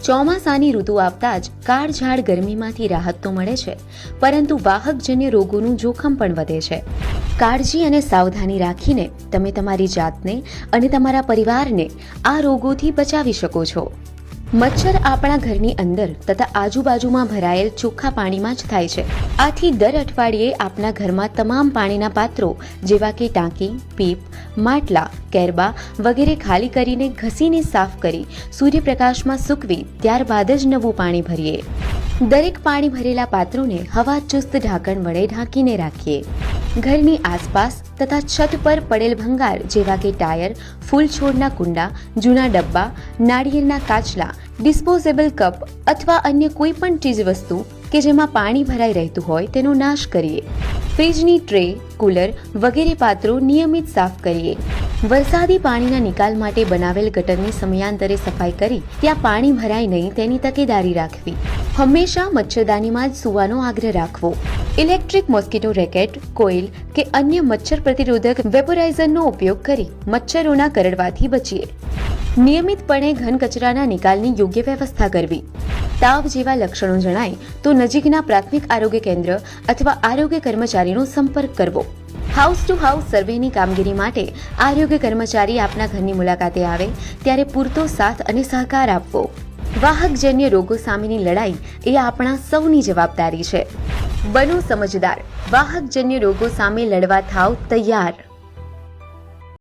ચોમાસાની ઋતુ આવતા જ કાળઝાળ ગરમીમાંથી રાહત તો મળે છે, પરંતુ વાહકજન્ય રોગોનું જોખમ પણ વધે છે. કાળજી અને સાવધાની રાખીને તમે તમારી જાતને અને તમારા પરિવારને આ રોગોથી બચાવી શકો છો. મચ્છર આપણા ઘરની અંદર તથા આજુબાજુમાં ભરાયેલ ચોખ્ખા પાણીમાં જ થાય છે. આથી દર અઠવાડિયે આપણા ઘરમાં તમામ પાણીના પાત્રો જેવા કે ટાંકી, પીપ, માટલા, કેરબા વગેરે ખાલી કરીને ઘસીને સાફ કરી સૂર્યપ્રકાશમાં સૂકવી ત્યારબાદ જ નવું પાણી ભરીએ. દરેક પાણી ભરેલા પાત્રોને હવાચુસ્ત ઢાંકણ વડે ઢાંકીને રાખીએ. ઘરની આસપાસ તથા છત પર પડેલ ભંગાર જેવા કે ટાયર, ફૂલ છોડના કુંડા, જૂના ડબ્બા, નાળિયેરના કાચલા, ડિસ્પોઝેબલ કપ અથવા અન્ય કોઈ પણ ચીજ વસ્તુ કે જેમાં પાણી ભરાઈ રહેતું હોય તેનો નાશ કરીએ. ફ્રીજની ટ્રે, કુલર વગેરે પાત્રો નિયમિત સાફ કરીએ. વરસાદી પાણીના નિકાલ માટે બનાવેલ ગટરની સમયાંતરે સફાઈ કરી ત્યાં પાણી ભરાય નહીં તેની તકેદારી રાખવી. હંમેશા મચ્છરદાનીમાં જ સૂવાનો આગ્રહ રાખવો. ઇલેક્ટ્રિક મોસ્કિટો રેકેટ, કોઇલ કે અન્ય મચ્છર પ્રતિરોધક વેપોરાઇઝરનો ઉપયોગ કરી મચ્છરોના કરડવાથી બચીએ. નિયમિતપણે ઘન કચરાના નિકાલની યોગ્ય વ્યવસ્થા કરવી. તાવ જેવા લક્ષણો જણાય તો નજીકના પ્રાથમિક આરોગ્ય કેન્દ્ર અથવા આરોગ્ય કર્મચારીનો સંપર્ક કરવો. હાઉસ ટુ હાઉસ સર્વેની કામગીરી માટે આરોગ્ય કર્મચારી આપના ઘરની મુલાકાતે આવે ત્યારે પૂરતો સાથ અને સહકાર આપવો. વાહકજન્ય રોગો સામેની લડાઈ એ આપણા સૌની જવાબદારી છે. બનો સમજદાર. વાહકજન્ય રોગો સામે લડવા થાવ તૈયાર.